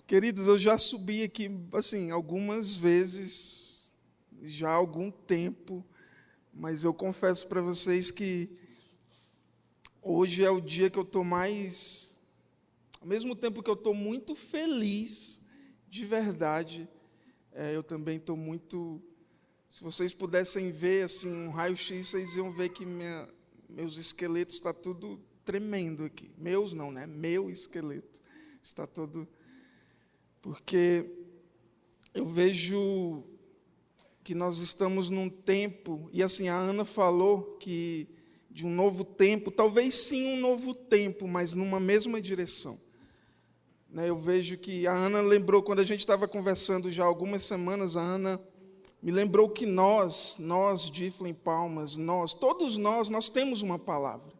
Queridos, eu já subi aqui, assim, algumas vezes, já há algum tempo, mas eu confesso para vocês que hoje é o dia que eu estou mais, ao mesmo tempo que eu estou muito feliz, de verdade, eu também estou muito, se vocês pudessem ver, assim, um raio-x, vocês iam ver que meus esqueletos estão tudo tremendo aqui. Meus não, né? Meu esqueleto está todo... Porque eu vejo que nós estamos num tempo, e assim, a Ana falou que de um novo tempo, talvez sim um novo tempo, mas numa mesma direção. Eu vejo que a Ana lembrou, quando a gente estava conversando já há algumas semanas, a Ana me lembrou que nós de Iflin Palmas, todos nós temos uma palavra.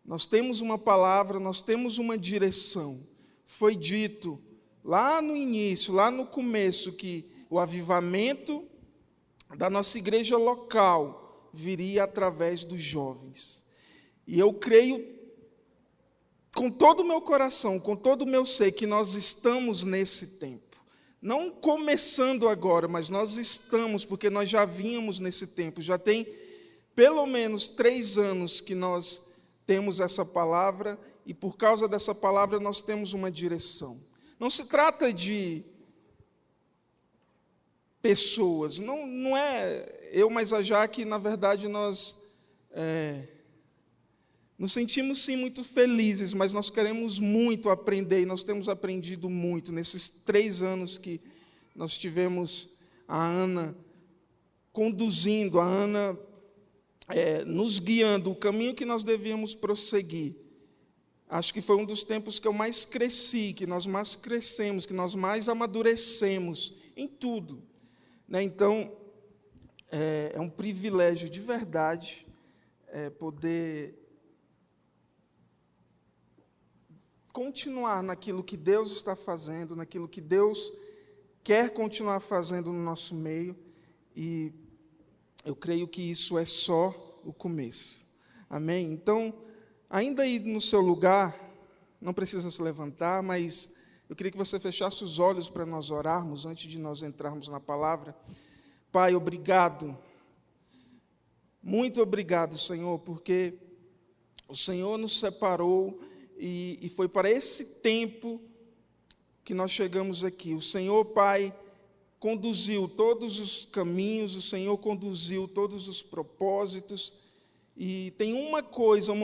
Nós temos uma palavra, nós temos uma direção. Foi dito lá no início, lá no começo, que o avivamento da nossa igreja local viria através dos jovens. E eu creio, com todo o meu coração, com todo o meu ser, que nós estamos nesse tempo. Não começando agora, mas nós estamos, porque nós já vínhamos nesse tempo. Já tem pelo menos 3 anos que nós temos essa palavra, e por causa dessa palavra nós temos uma direção. Não se trata de pessoas, não é eu mais a Jaque, na verdade nós nos sentimos sim muito felizes, mas nós queremos muito aprender, e nós temos aprendido muito nesses 3 anos que nós tivemos a Ana conduzindo, a Ana nos guiando, o caminho que nós devíamos prosseguir. Acho que foi um dos tempos que eu mais cresci, que nós mais crescemos, que nós mais amadurecemos em tudo. Então, é um privilégio de verdade poder continuar naquilo que Deus está fazendo, naquilo que Deus quer continuar fazendo no nosso meio, e eu creio que isso é só o começo. Amém? Então, ainda aí no seu lugar, não precisa se levantar, mas eu queria que você fechasse os olhos para nós orarmos, antes de nós entrarmos na palavra. Pai, obrigado, muito obrigado, Senhor, porque o Senhor nos separou, e foi para esse tempo que nós chegamos aqui. O Senhor, Pai, conduziu todos os caminhos, o Senhor conduziu todos os propósitos, e tem uma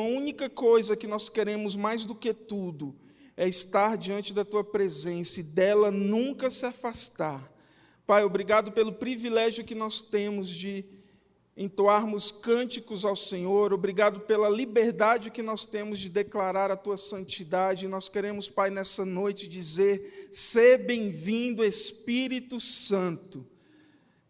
única coisa que nós queremos mais do que tudo, é estar diante da Tua presença e dela nunca se afastar. Pai, obrigado pelo privilégio que nós temos de entoarmos cânticos ao Senhor, obrigado pela liberdade que nós temos de declarar a Tua santidade. Nós queremos, Pai, nessa noite dizer: sê bem-vindo, Espírito Santo.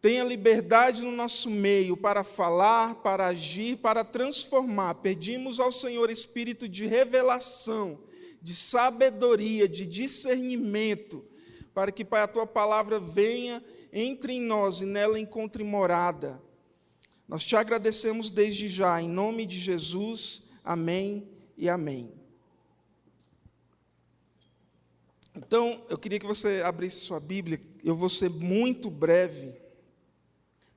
Tenha liberdade no nosso meio para falar, para agir, para transformar. Pedimos ao Senhor espírito de revelação, de sabedoria, de discernimento, para que, Pai, a Tua palavra venha, entre em nós e nela encontre morada. Nós te agradecemos desde já, em nome de Jesus, amém e amém. Então, eu queria que você abrisse sua Bíblia, eu vou ser muito breve.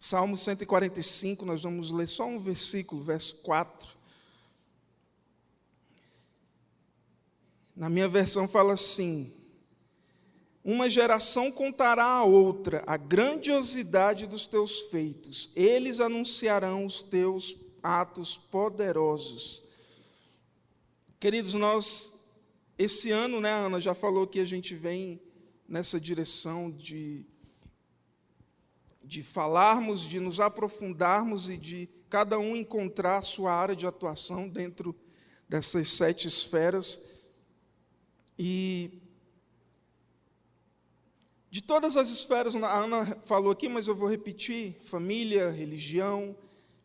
Salmo 145, nós vamos ler só um versículo, verso 4. Na minha versão fala assim: uma geração contará a outra a grandiosidade dos teus feitos, eles anunciarão os teus atos poderosos. Queridos, esse ano, né, a Ana já falou que a gente vem nessa direção de falarmos, de nos aprofundarmos e de cada um encontrar a sua área de atuação dentro dessas 7 esferas. E de todas as esferas, a Ana falou aqui, mas eu vou repetir: família, religião,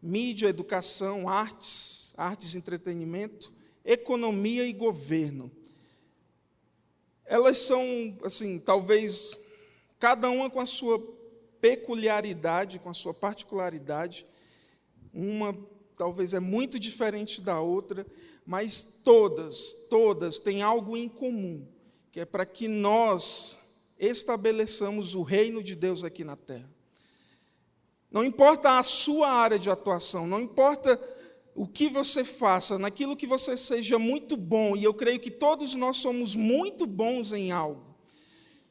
mídia, educação, artes e entretenimento, economia e governo. Elas são, assim, talvez, cada uma com a sua peculiaridade, com a sua particularidade. Uma talvez é muito diferente da outra, mas todas têm algo em comum, que é para que nós estabeleçamos o reino de Deus aqui na terra. Não importa a sua área de atuação, não importa o que você faça, naquilo que você seja muito bom, e eu creio que todos nós somos muito bons em algo.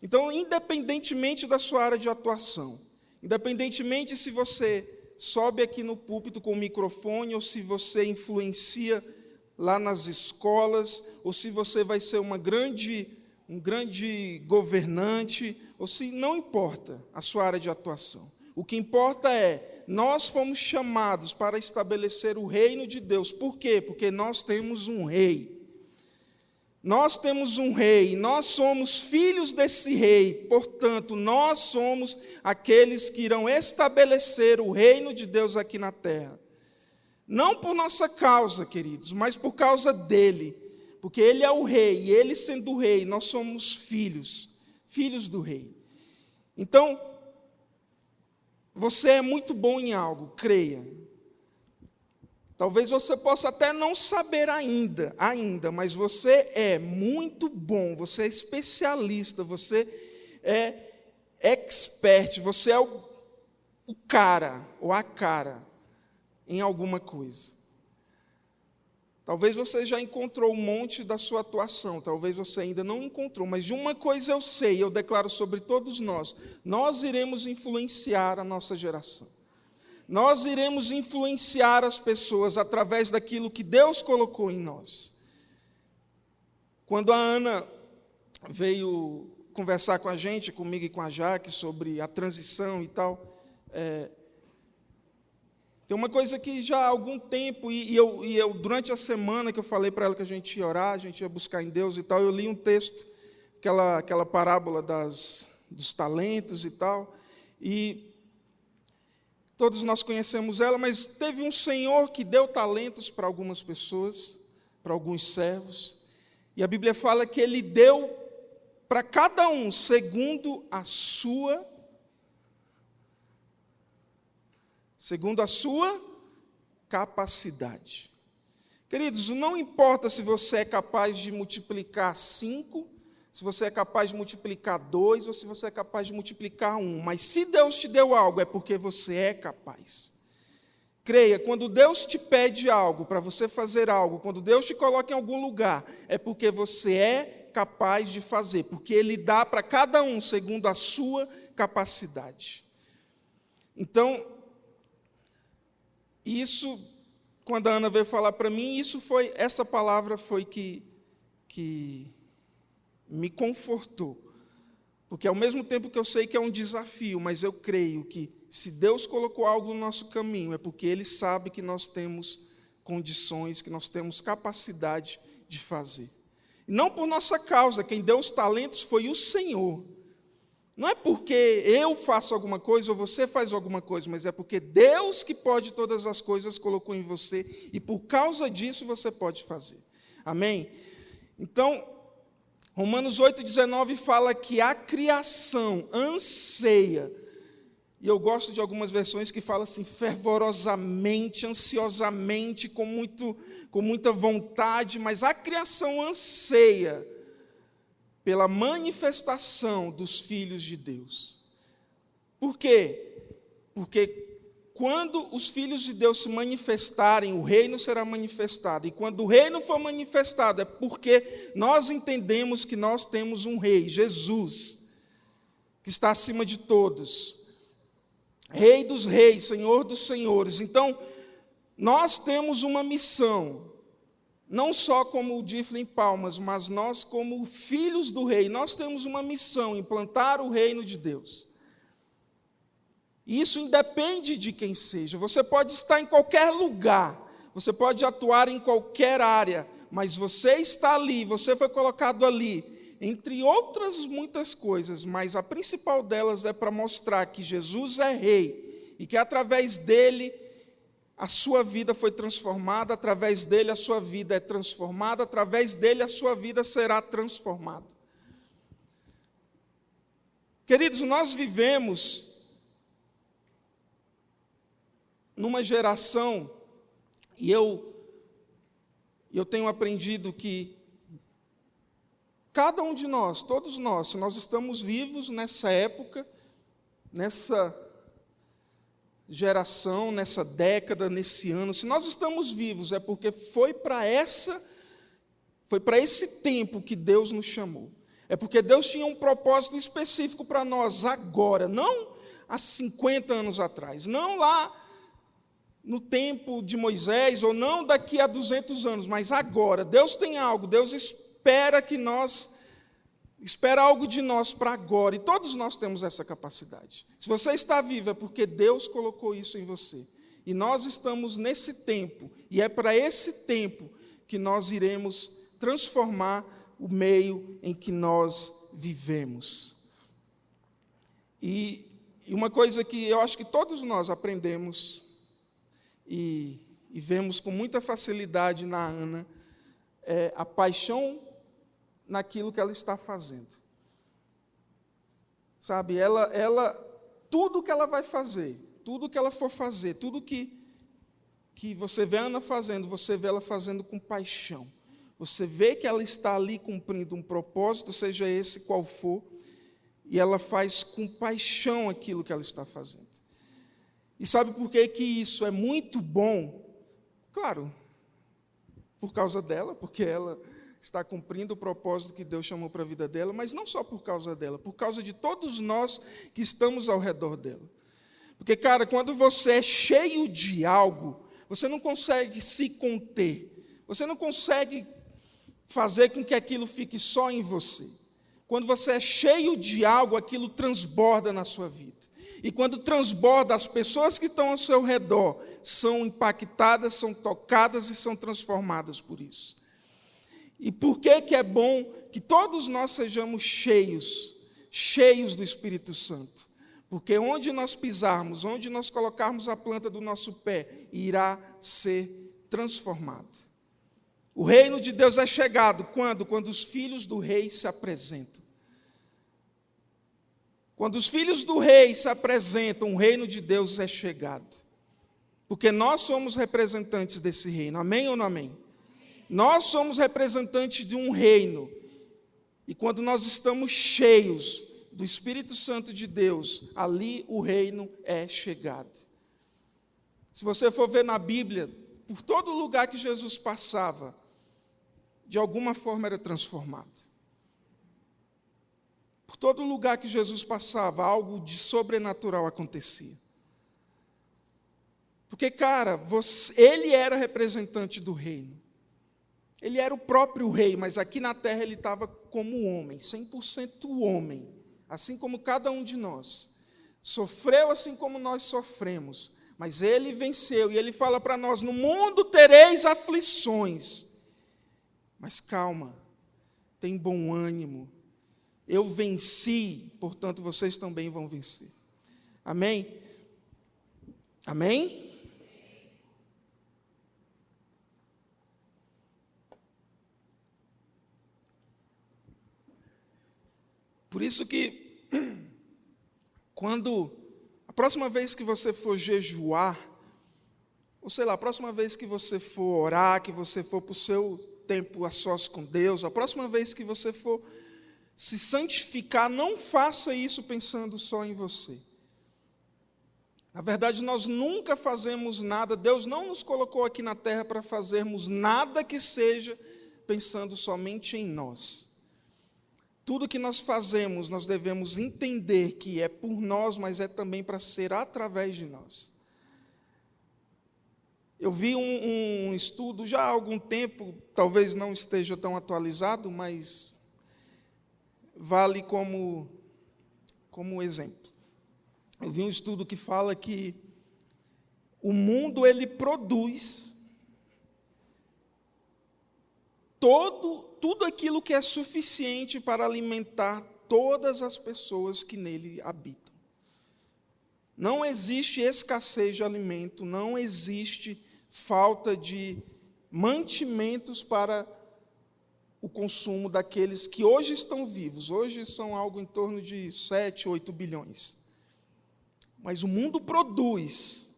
Então, independentemente da sua área de atuação, independentemente se você sobe aqui no púlpito com o microfone, ou se você influencia lá nas escolas, ou se você vai ser um grande governante, ou se não importa a sua área de atuação. O que importa é, nós fomos chamados para estabelecer o reino de Deus. Por quê? Porque nós temos um rei. Nós temos um rei, nós somos filhos desse rei, portanto, nós somos aqueles que irão estabelecer o reino de Deus aqui na terra. Não por nossa causa, queridos, mas por causa dele, porque ele é o rei, e ele sendo o rei, nós somos filhos do rei. Então, você é muito bom em algo, creia. Talvez você possa até não saber ainda, mas você é muito bom, você é especialista, você é expert, você é o cara ou a cara em alguma coisa. Talvez você já encontrou um monte da sua atuação, talvez você ainda não encontrou, mas de uma coisa eu sei, eu declaro sobre todos nós iremos influenciar a nossa geração. Nós iremos influenciar as pessoas através daquilo que Deus colocou em nós. Quando a Ana veio conversar com a gente, comigo e com a Jaque, sobre a transição e tal, tem uma coisa que já há algum tempo, e eu durante a semana que eu falei para ela que a gente ia orar, a gente ia buscar em Deus e tal, eu li um texto, aquela parábola dos talentos e tal, e todos nós conhecemos ela, mas teve um senhor que deu talentos para algumas pessoas, para alguns servos, e a Bíblia fala que ele deu para cada um segundo a sua capacidade. Queridos, não importa se você é capaz de multiplicar 5, se você é capaz de multiplicar 2, ou se você é capaz de multiplicar 1, mas se Deus te deu algo, é porque você é capaz. Creia, quando Deus te pede algo, para você fazer algo, quando Deus te coloca em algum lugar, é porque você é capaz de fazer, porque Ele dá para cada um segundo a sua capacidade. Então, isso, quando a Ana veio falar para mim, essa palavra foi que me confortou, porque ao mesmo tempo que eu sei que é um desafio, mas eu creio que se Deus colocou algo no nosso caminho, é porque Ele sabe que nós temos condições, que nós temos capacidade de fazer. E não por nossa causa, quem deu os talentos foi o Senhor. Não é porque eu faço alguma coisa ou você faz alguma coisa, mas é porque Deus que pode todas as coisas colocou em você, e por causa disso você pode fazer. Amém? Então, Romanos 8,19 fala que a criação anseia, e eu gosto de algumas versões que falam assim, fervorosamente, ansiosamente, com muita vontade, mas a criação anseia pela manifestação dos filhos de Deus. Por quê? Porque quando os filhos de Deus se manifestarem, o reino será manifestado. E quando o reino for manifestado, é porque nós entendemos que nós temos um rei, Jesus, que está acima de todos. Rei dos reis, Senhor dos senhores. Então, nós temos uma missão, não só como o Difflin Palmas, mas nós como filhos do rei, nós temos uma missão, implantar o reino de Deus. Isso independe de quem seja. Você pode estar em qualquer lugar, você pode atuar em qualquer área, mas você está ali, você foi colocado ali, entre outras muitas coisas, mas a principal delas é para mostrar que Jesus é rei, e que através dele a sua vida foi transformada, através dele a sua vida é transformada, através dele a sua vida será transformada. Queridos, nós vivemos numa geração, e eu tenho aprendido que Cada um de nós, todos nós, se nós estamos vivos nessa época, nessa geração, nessa década, nesse ano, se nós estamos vivos, é porque foi para esse tempo que Deus nos chamou. É porque Deus tinha um propósito específico para nós agora, não há 50 anos atrás, não lá no tempo de Moisés, ou não daqui a 200 anos, mas agora. Deus tem algo, Deus espera algo de nós para agora, e todos nós temos essa capacidade. Se você está vivo, é porque Deus colocou isso em você. E nós estamos nesse tempo, e é para esse tempo que nós iremos transformar o meio em que nós vivemos. E uma coisa que eu acho que todos nós aprendemos e vemos com muita facilidade na Ana é a paixão naquilo que ela está fazendo. Sabe, tudo que ela vai fazer, tudo que ela for fazer, tudo que você vê a Ana fazendo, você vê ela fazendo com paixão. Você vê que ela está ali cumprindo um propósito, seja esse qual for, e ela faz com paixão aquilo que ela está fazendo. E sabe por que isso é muito bom? Claro, por causa dela, porque ela está cumprindo o propósito que Deus chamou para a vida dela, mas não só por causa dela, por causa de todos nós que estamos ao redor dela. Porque, cara, quando você é cheio de algo, você não consegue se conter, você não consegue fazer com que aquilo fique só em você. Quando você é cheio de algo, aquilo transborda na sua vida. E quando transborda, as pessoas que estão ao seu redor são impactadas, são tocadas e são transformadas por isso. E por que é bom que todos nós sejamos cheios do Espírito Santo? Porque onde nós pisarmos, onde nós colocarmos a planta do nosso pé, irá ser transformado. O reino de Deus é chegado quando? Quando os filhos do rei se apresentam. Quando os filhos do rei se apresentam, o reino de Deus é chegado. Porque nós somos representantes desse reino. Amém ou não amém? Nós somos representantes de um reino. E quando nós estamos cheios do Espírito Santo de Deus, ali o reino é chegado. Se você for ver na Bíblia, por todo lugar que Jesus passava, de alguma forma era transformado. Por todo lugar que Jesus passava, algo de sobrenatural acontecia. Porque, cara, ele era representante do reino. Ele era o próprio rei, mas aqui na terra ele estava como homem, 100% homem, assim como cada um de nós. Sofreu assim como nós sofremos, mas ele venceu, e ele fala para nós: no mundo tereis aflições, mas calma, tem bom ânimo, eu venci, portanto vocês também vão vencer. Amém? Amém? Por isso que, a próxima vez que você for jejuar, ou sei lá, a próxima vez que você for orar, que você for para o seu tempo a sós com Deus, a próxima vez que você for se santificar, não faça isso pensando só em você. Na verdade, nós nunca fazemos nada, Deus não nos colocou aqui na terra para fazermos nada que seja pensando somente em nós. Tudo que nós fazemos, nós devemos entender que é por nós, mas é também para ser através de nós. Eu vi um estudo já há algum tempo, talvez não esteja tão atualizado, mas vale como exemplo. Eu vi um estudo que fala que o mundo ele produz tudo aquilo que é suficiente para alimentar todas as pessoas que nele habitam. Não existe escassez de alimento, não existe falta de mantimentos para o consumo daqueles que hoje estão vivos. Hoje são algo em torno de 7, 8 bilhões. Mas o mundo produz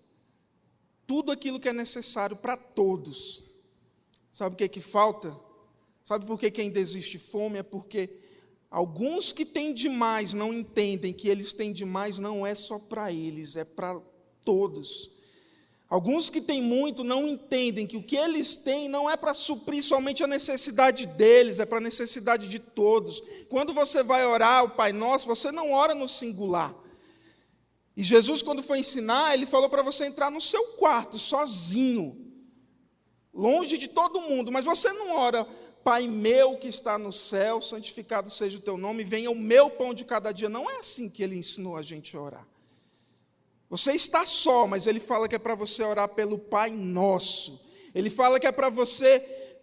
tudo aquilo que é necessário para todos. Sabe o que falta? Sabe por que ainda existe fome? É porque alguns que têm demais não entendem que eles têm demais não é só para eles, é para todos. Alguns que têm muito não entendem que o que eles têm não é para suprir somente a necessidade deles, é para a necessidade de todos. Quando você vai orar o Pai Nosso, você não ora no singular. E Jesus, quando foi ensinar, ele falou para você entrar no seu quarto, sozinho, longe de todo mundo, mas você não ora: Pai meu que está no céu, santificado seja o teu nome, venha o meu pão de cada dia. Não é assim que ele ensinou a gente a orar. Você está só, mas ele fala que é para você orar pelo Pai Nosso. Ele fala que é para você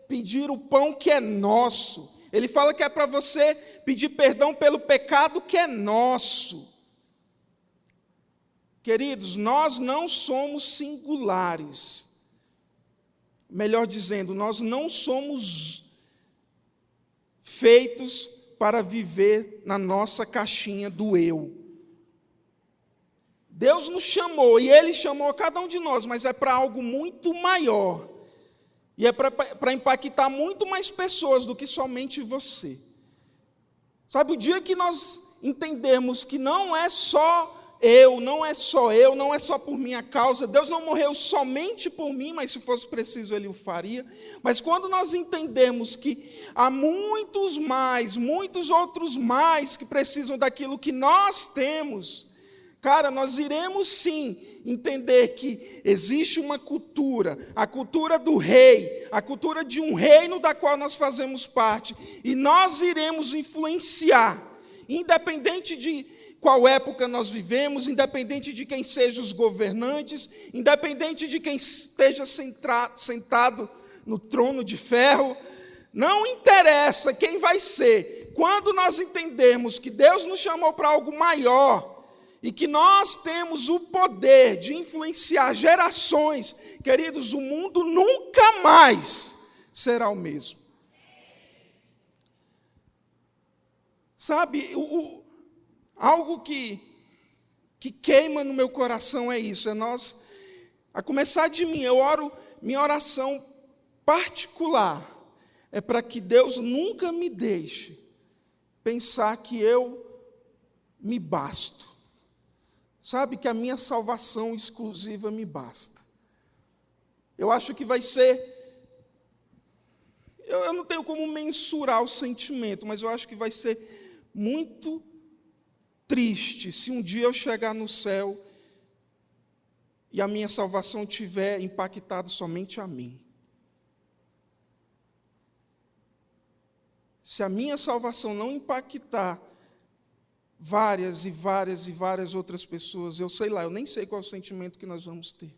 pedir o pão que é nosso. Ele fala que é para você pedir perdão pelo pecado que é nosso. Queridos, nós não somos singulares. Melhor dizendo, nós não somos feitos para viver na nossa caixinha do eu. Deus nos chamou, e Ele chamou a cada um de nós, mas é para algo muito maior. E é para impactar muito mais pessoas do que somente você. Sabe, o dia que nós entendermos que não é só eu, não é só por minha causa, Deus não morreu somente por mim, mas se fosse preciso Ele o faria. Mas quando nós entendermos que há muitos outros mais que precisam daquilo que nós temos, cara, nós iremos sim entender que existe uma cultura, a cultura do rei, a cultura de um reino da qual nós fazemos parte, e nós iremos influenciar, independente de qual época nós vivemos, independente de quem sejam os governantes, independente de quem esteja sentado no trono de ferro, não interessa quem vai ser. Quando nós entendermos que Deus nos chamou para algo maior e que nós temos o poder de influenciar gerações, queridos, o mundo nunca mais será o mesmo. Sabe, algo que queima no meu coração é isso, é nós, a começar de mim, eu oro, minha oração particular é para que Deus nunca me deixe pensar que eu me basto. Sabe, que a minha salvação exclusiva me basta. Eu acho que vai ser, eu não tenho como mensurar o sentimento, mas eu acho que vai ser muito triste se um dia eu chegar no céu e a minha salvação tiver impactado somente a mim. Se a minha salvação não impactar várias outras pessoas, eu sei lá, eu nem sei qual é o sentimento que nós vamos ter.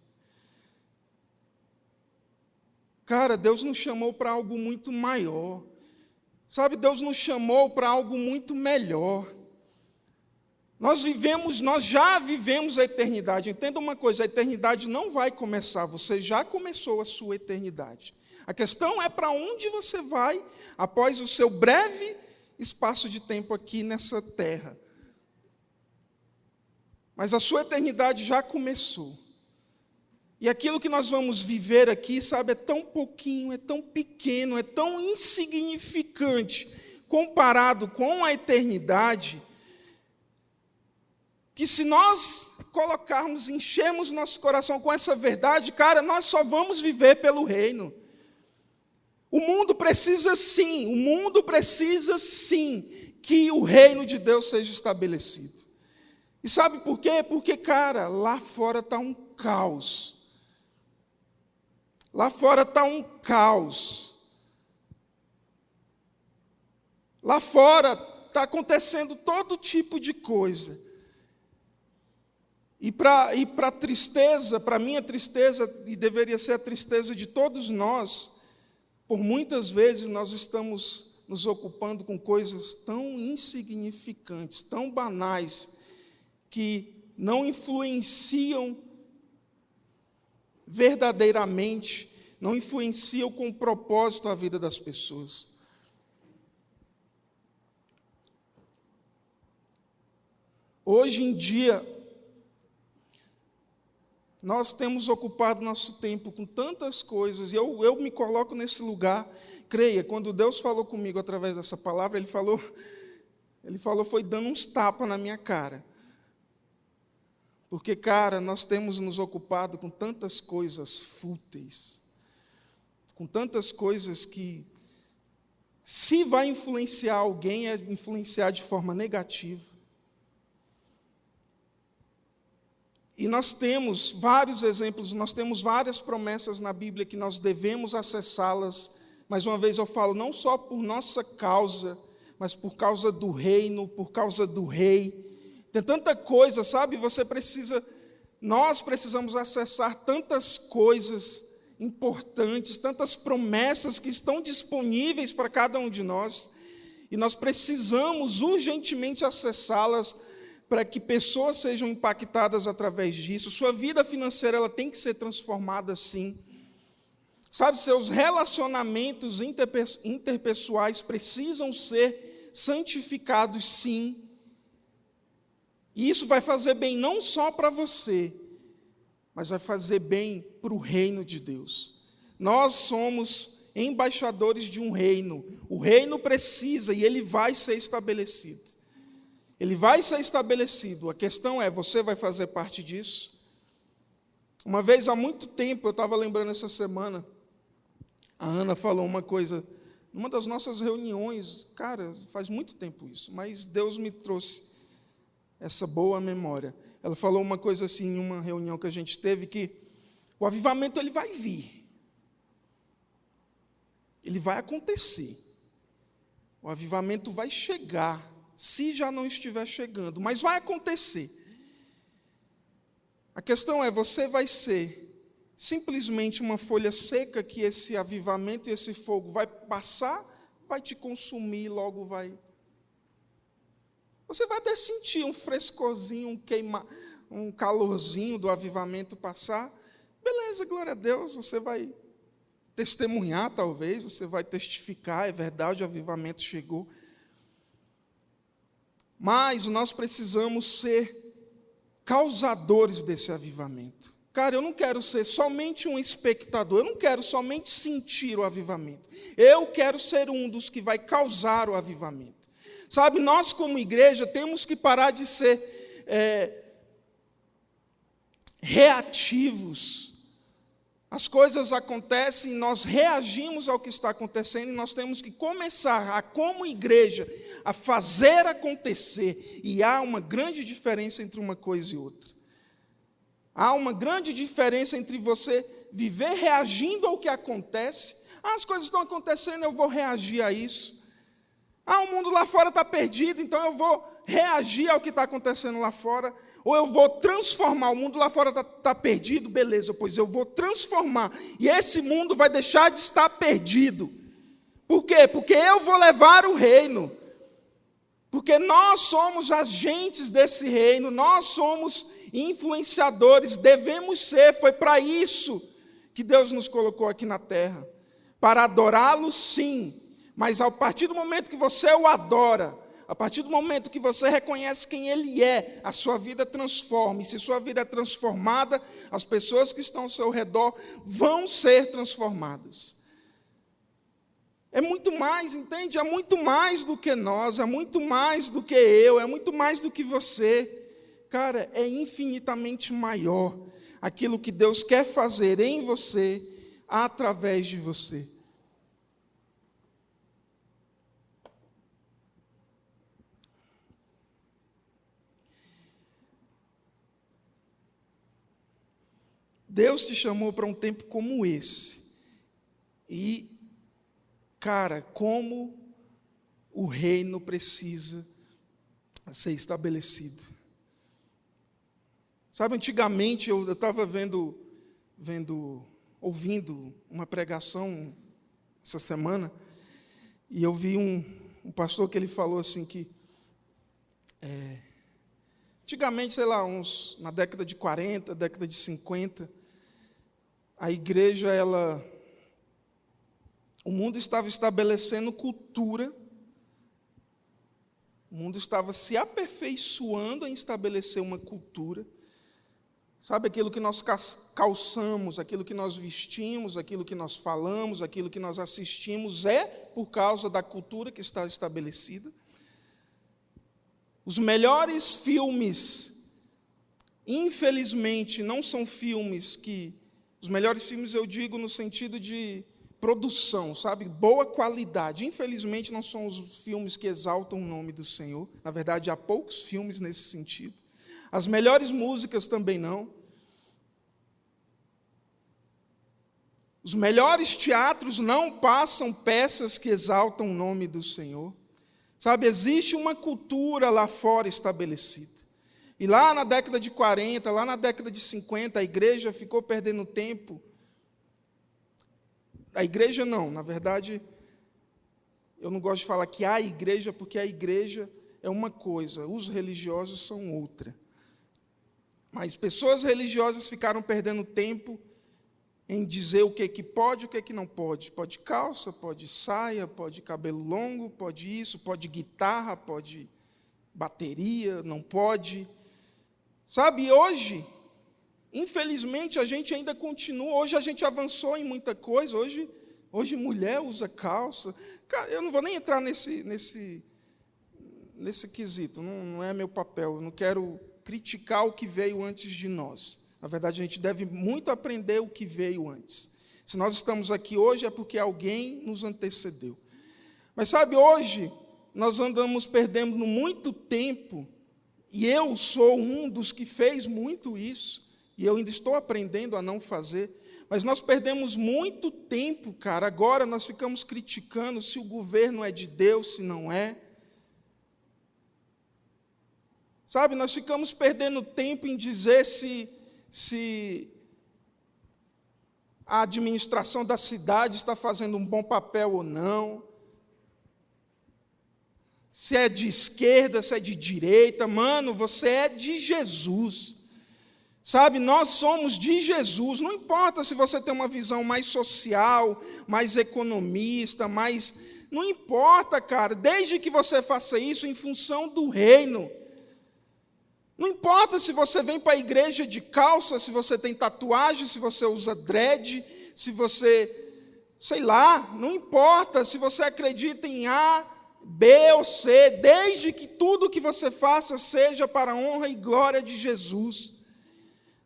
Cara, Deus nos chamou para algo muito maior. Sabe, Deus nos chamou para algo muito melhor. Nós já vivemos a eternidade. Entenda uma coisa, a eternidade não vai começar, você já começou a sua eternidade. A questão é para onde você vai após o seu breve espaço de tempo aqui nessa terra. Mas a sua eternidade já começou. E aquilo que nós vamos viver aqui, sabe, é tão pouquinho, é tão pequeno, é tão insignificante comparado com a eternidade, que se nós enchermos nosso coração com essa verdade, cara, nós só vamos viver pelo reino. O mundo precisa sim que o reino de Deus seja estabelecido. E sabe por quê? Porque, cara, lá fora está um caos. Lá fora está um caos. Lá fora está acontecendo todo tipo de coisa. E para tristeza, para minha tristeza, e deveria ser a tristeza de todos nós, por muitas vezes nós estamos nos ocupando com coisas tão insignificantes, tão banais, que não influenciam verdadeiramente, não influenciam com propósito a vida das pessoas. Hoje em dia, Nós temos ocupado nosso tempo com tantas coisas, e eu me coloco nesse lugar. Creia, quando Deus falou comigo através dessa palavra, Ele falou, foi dando uns tapas na minha cara. Porque, cara, nós temos nos ocupado com tantas coisas fúteis, com tantas coisas que, se vai influenciar alguém, é influenciar de forma negativa. E nós temos vários exemplos, nós temos várias promessas na Bíblia que nós devemos acessá-las. Mais uma vez eu falo, não só por nossa causa, mas por causa do reino, por causa do rei. Tem tanta coisa, sabe? Nós precisamos acessar tantas coisas importantes, tantas promessas que estão disponíveis para cada um de nós. E nós precisamos urgentemente acessá-las, para que pessoas sejam impactadas através disso. Sua vida financeira ela tem que ser transformada, sim. Sabe, seus relacionamentos interpessoais precisam ser santificados, sim. E isso vai fazer bem não só para você, mas vai fazer bem para o reino de Deus. Nós somos embaixadores de um reino. O reino precisa e ele vai ser estabelecido. Ele vai ser estabelecido. A questão é, você vai fazer parte disso? Uma vez, há muito tempo, eu estava lembrando essa semana, a Ana falou uma coisa, numa das nossas reuniões, cara, faz muito tempo isso, mas Deus me trouxe essa boa memória. Ela falou uma coisa assim, em uma reunião que a gente teve, que o avivamento ele vai vir. Ele vai acontecer. O avivamento vai chegar. Se já não estiver chegando, mas vai acontecer. A questão é, você vai ser simplesmente uma folha seca que esse avivamento e esse fogo vai passar, vai te consumir, logo vai. Você vai até sentir um frescorzinho, um calorzinho do avivamento passar. Beleza, glória a Deus, você vai testemunhar talvez, você vai testificar, é verdade, o avivamento chegou. Mas nós precisamos ser causadores desse avivamento. Cara, eu não quero ser somente um espectador, eu não quero somente sentir o avivamento. Eu quero ser um dos que vai causar o avivamento. Sabe, nós como igreja temos que parar de ser reativos. As coisas acontecem, nós reagimos ao que está acontecendo e nós temos que começar, como igreja, a fazer acontecer. E há uma grande diferença entre uma coisa e outra. Há uma grande diferença entre você viver reagindo ao que acontece. As coisas estão acontecendo, eu vou reagir a isso. O mundo lá fora está perdido, então eu vou reagir ao que está acontecendo lá fora. Ou eu vou transformar, o mundo lá fora está perdido, beleza, pois eu vou transformar. E esse mundo vai deixar de estar perdido. Por quê? Porque eu vou levar o reino. Porque nós somos agentes desse reino, nós somos influenciadores, devemos ser, foi para isso que Deus nos colocou aqui na terra. Para adorá-lo, sim, mas a partir do momento que você o adora, a partir do momento que você reconhece quem Ele é, a sua vida transforma. E se sua vida é transformada, as pessoas que estão ao seu redor vão ser transformadas. É muito mais, entende? É muito mais do que nós, é muito mais do que eu, é muito mais do que você. Cara, é infinitamente maior aquilo que Deus quer fazer em você, através de você. Deus te chamou para um tempo como esse. E, cara, como o reino precisa ser estabelecido. Sabe, antigamente eu estava ouvindo uma pregação essa semana, e eu vi um pastor que ele falou assim que antigamente, sei lá, na década de 40, década de 50, a igreja, o mundo estava estabelecendo cultura, o mundo estava se aperfeiçoando em estabelecer uma cultura, Sabe, aquilo que nós calçamos, aquilo que nós vestimos, aquilo que nós falamos, aquilo que nós assistimos, é por causa da cultura que está estabelecida. Os melhores filmes, infelizmente, não são filmes que... Os melhores filmes eu digo no sentido de produção, sabe? Boa qualidade. Infelizmente, não são os filmes que exaltam o nome do Senhor. Na verdade, há poucos filmes nesse sentido. As melhores músicas também não. Os melhores teatros não passam peças que exaltam o nome do Senhor. Sabe, existe uma cultura lá fora estabelecida. E lá na década de 40, lá na década de 50, a igreja ficou perdendo tempo. A igreja não, na verdade, eu não gosto de falar que a igreja, porque a igreja é uma coisa, os religiosos são outra. Mas pessoas religiosas ficaram perdendo tempo em dizer o que pode e o que não pode. Pode calça, pode saia, pode cabelo longo, pode isso, pode guitarra, pode bateria, não pode. Sabe, hoje, infelizmente, a gente ainda continua, hoje a gente avançou em muita coisa, hoje mulher usa calça. Cara, eu não vou nem entrar nesse quesito, não é meu papel, eu não quero criticar o que veio antes de nós. Na verdade, a gente deve muito aprender o que veio antes. Se nós estamos aqui hoje, é porque alguém nos antecedeu. Mas sabe, hoje, nós andamos perdendo muito tempo, e eu sou um dos que fez muito isso, e eu ainda estou aprendendo a não fazer, mas nós perdemos muito tempo, cara. Agora nós ficamos criticando se o governo é de Deus, se não é. Sabe, nós ficamos perdendo tempo em dizer se a administração da cidade está fazendo um bom papel ou não, se é de esquerda, se é de direita. Mano, você é de Jesus, sabe, nós somos de Jesus. Não importa se você tem uma visão mais social, mais economista, não importa, cara, desde que você faça isso em função do reino. Não importa se você vem para a igreja de calça, se você tem tatuagem, se você usa dread, se você, sei lá, não importa se você acredita em A, B ou C, desde que tudo que você faça seja para a honra e glória de Jesus.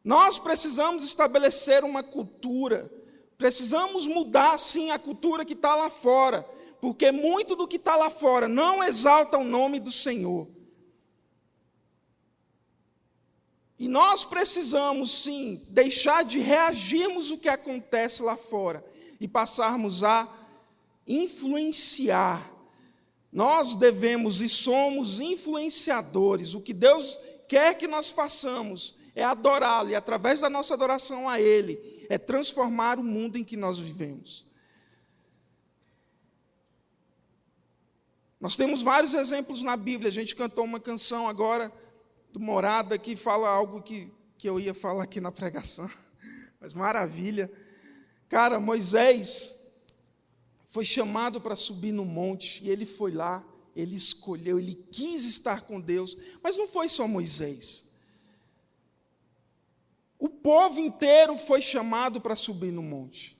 Nós precisamos estabelecer uma cultura, precisamos mudar, sim, a cultura que está lá fora, porque muito do que está lá fora não exalta o nome do Senhor. E nós precisamos, sim, deixar de reagirmos o que acontece lá fora e passarmos a influenciar. Nós devemos e somos influenciadores. O que Deus quer que nós façamos é adorá-lo, e através da nossa adoração a Ele, é transformar o mundo em que nós vivemos. Nós temos vários exemplos na Bíblia. A gente cantou uma canção agora, do Morada, que fala algo que eu ia falar aqui na pregação, mas maravilha. Cara, Moisés foi chamado para subir no monte, e ele foi lá, ele escolheu, ele quis estar com Deus, mas não foi só Moisés. O povo inteiro foi chamado para subir no monte,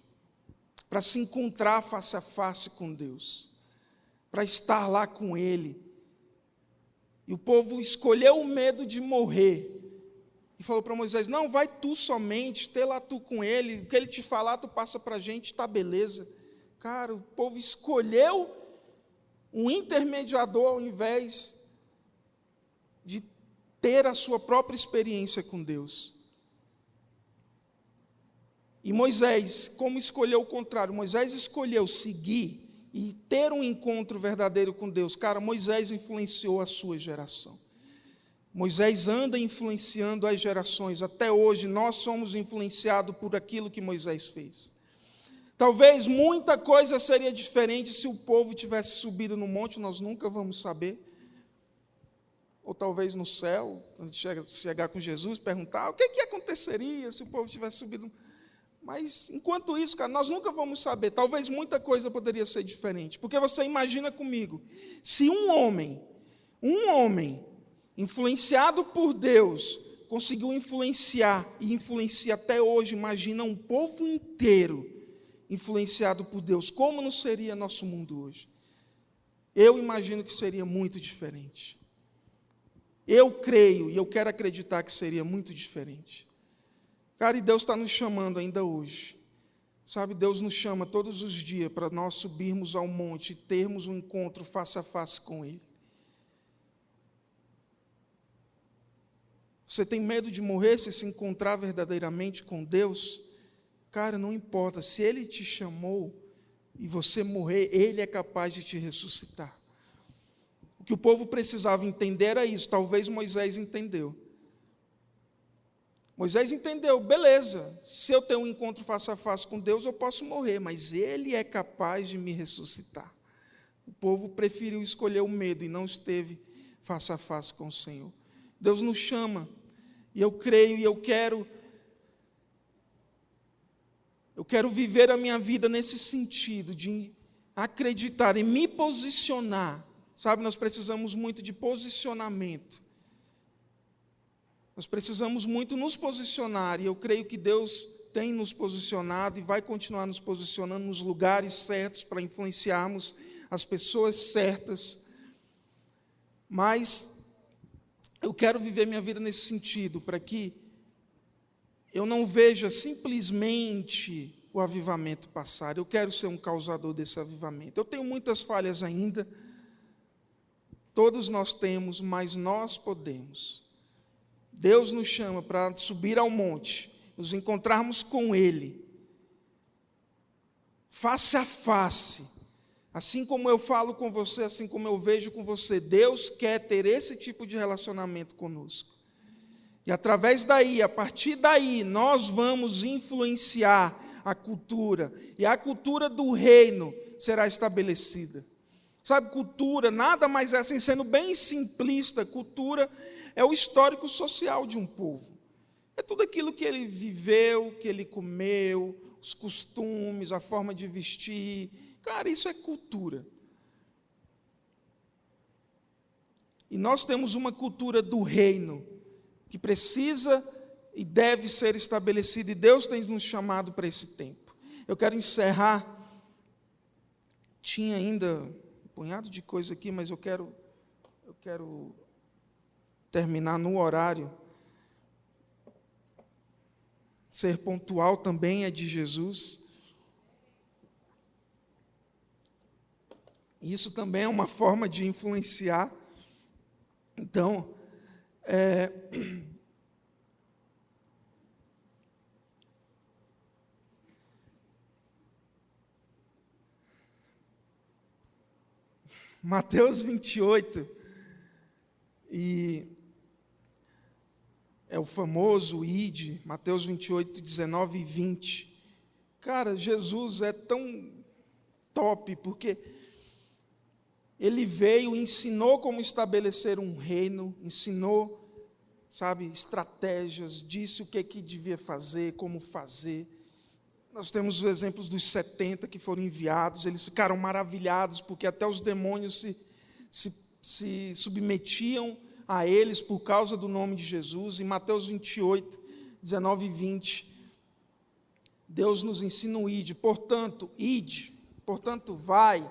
para se encontrar face a face com Deus, para estar lá com Ele. E o povo escolheu o medo de morrer, e falou para Moisés: não, vai tu somente, esteja lá tu com ele, o que ele te falar, tu passa para a gente, tá beleza. Cara, o povo escolheu um intermediador ao invés de ter a sua própria experiência com Deus. E Moisés, como escolheu o contrário, Moisés escolheu seguir e ter um encontro verdadeiro com Deus. Cara, Moisés influenciou a sua geração. Moisés anda influenciando as gerações. Até hoje, nós somos influenciados por aquilo que Moisés fez. Talvez muita coisa seria diferente se o povo tivesse subido no monte, nós nunca vamos saber. Ou talvez no céu, quando chegar com Jesus, perguntar o que aconteceria se o povo tivesse subido. Mas, enquanto isso, cara, nós nunca vamos saber. Talvez muita coisa poderia ser diferente. Porque você imagina comigo, se um homem, influenciado por Deus, conseguiu influenciar, e influencia até hoje, imagina um povo inteiro influenciado por Deus, como não seria nosso mundo hoje? Eu imagino que seria muito diferente. Eu creio e eu quero acreditar que seria muito diferente. Cara, e Deus está nos chamando ainda hoje. Sabe, Deus nos chama todos os dias para nós subirmos ao monte e termos um encontro face a face com Ele. Você tem medo de morrer se encontrar verdadeiramente com Deus? Cara, não importa, se Ele te chamou e você morrer, Ele é capaz de te ressuscitar. O que o povo precisava entender era isso, talvez Moisés entendeu. Moisés entendeu, beleza, se eu tenho um encontro face a face com Deus, eu posso morrer, mas Ele é capaz de me ressuscitar. O povo preferiu escolher o medo e não esteve face a face com o Senhor. Deus nos chama, e eu creio e eu quero viver a minha vida nesse sentido, de acreditar e me posicionar. Sabe, nós precisamos muito de posicionamento. Nós precisamos muito nos posicionar, e eu creio que Deus tem nos posicionado e vai continuar nos posicionando nos lugares certos para influenciarmos as pessoas certas. Mas eu quero viver minha vida nesse sentido, para que eu não veja simplesmente o avivamento passar. Eu quero ser um causador desse avivamento. Eu tenho muitas falhas ainda, todos nós temos, mas nós podemos. Deus nos chama para subir ao monte, nos encontrarmos com Ele, face a face, assim como eu falo com você, assim como eu vejo com você. Deus quer ter esse tipo de relacionamento conosco. E através daí, a partir daí, nós vamos influenciar a cultura, e a cultura do reino será estabelecida. Sabe, cultura, nada mais é assim, sendo bem simplista, cultura é o histórico social de um povo. É tudo aquilo que ele viveu, que ele comeu, os costumes, a forma de vestir. Cara, isso é cultura. E nós temos uma cultura do reino que precisa e deve ser estabelecida, e Deus tem nos chamado para esse tempo. Eu quero encerrar. Tinha ainda um punhado de coisa aqui, mas eu quero terminar no horário. Ser pontual também é de Jesus. Isso também é uma forma de influenciar. Então, Mateus 28, e é o famoso ide, Mateus 28, 19 e 20. Cara, Jesus é tão top, porque Ele veio e ensinou como estabelecer um reino, ensinou, sabe, estratégias, disse o que devia fazer, como fazer. Nós temos os exemplos dos 70 que foram enviados, eles ficaram maravilhados, porque até os demônios se submetiam a eles por causa do nome de Jesus. Em Mateus 28, 19 e 20, Deus nos ensina o ide, portanto, vai,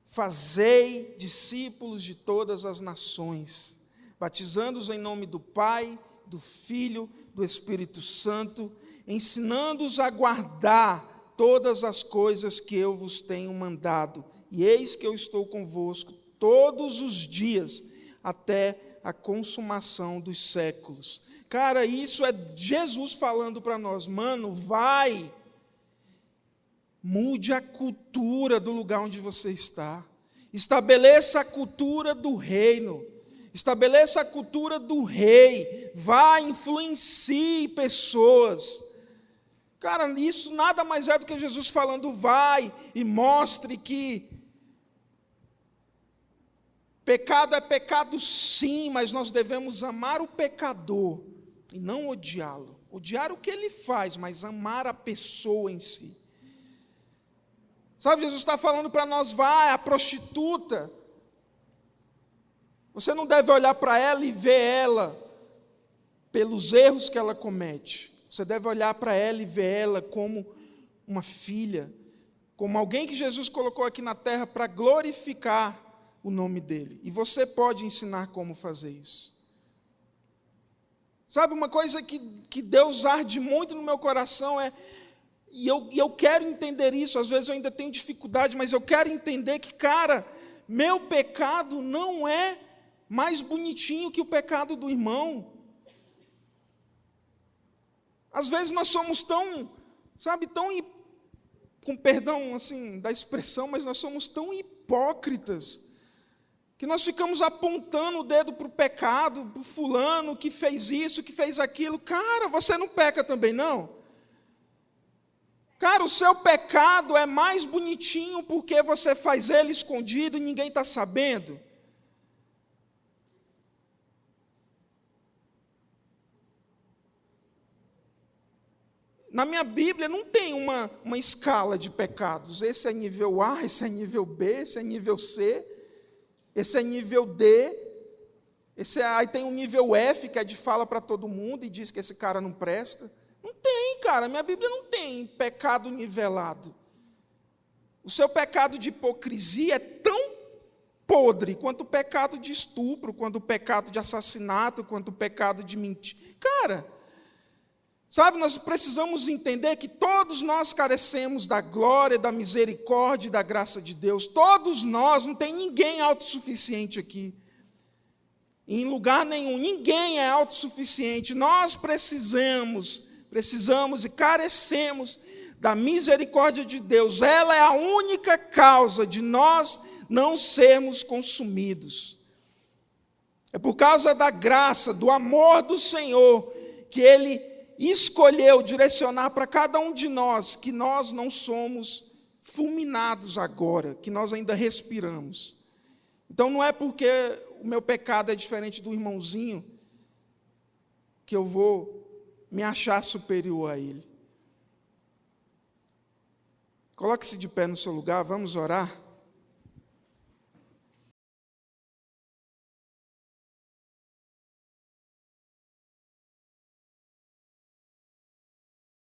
fazei discípulos de todas as nações, batizando-os em nome do Pai, do Filho, do Espírito Santo, ensinando-os a guardar todas as coisas que eu vos tenho mandado. E eis que eu estou convosco todos os dias, até a consumação dos séculos. Cara, isso é Jesus falando para nós, mano, vai, mude a cultura do lugar onde você está, estabeleça a cultura do reino, estabeleça a cultura do rei, vá, influencie pessoas. Cara, isso nada mais é do que Jesus falando, vai e mostre que pecado é pecado sim, mas nós devemos amar o pecador e não odiá-lo. Odiar o que ele faz, mas amar a pessoa em si. Sabe, Jesus está falando para nós, vai, a prostituta, você não deve olhar para ela e ver ela pelos erros que ela comete. Você deve olhar para ela e ver ela como uma filha, como alguém que Jesus colocou aqui na terra para glorificar o nome dele. E você pode ensinar como fazer isso. Sabe, uma coisa que Deus arde muito no meu coração e eu quero entender isso, às vezes eu ainda tenho dificuldade, mas eu quero entender que, cara, meu pecado não é mais bonitinho que o pecado do irmão. Às vezes nós somos tão, com perdão assim da expressão, mas nós somos tão hipócritas, que nós ficamos apontando o dedo para o pecado, para o fulano que fez isso, que fez aquilo. Cara, você não peca também, não? Cara, o seu pecado é mais bonitinho porque você faz ele escondido e ninguém está sabendo. Na minha Bíblia não tem uma escala de pecados. Esse é nível A, esse é nível B, esse é nível C, esse é nível D. Aí tem um nível F, que é de fala para todo mundo e diz que esse cara não presta. Não tem, cara. Minha Bíblia não tem pecado nivelado. O seu pecado de hipocrisia é tão podre quanto o pecado de estupro, quanto o pecado de assassinato, quanto o pecado de mentira. Cara, sabe, nós precisamos entender que todos nós carecemos da glória, da misericórdia e da graça de Deus. Todos nós, não tem ninguém autossuficiente aqui. Em lugar nenhum, ninguém é autossuficiente. Nós precisamos e carecemos da misericórdia de Deus. Ela é a única causa de nós não sermos consumidos. É por causa da graça, do amor do Senhor, que Ele escolheu direcionar para cada um de nós, que nós não somos fulminados agora, que nós ainda respiramos. Então não é porque o meu pecado é diferente do irmãozinho que eu vou me achar superior a ele. Coloque-se de pé no seu lugar, vamos orar.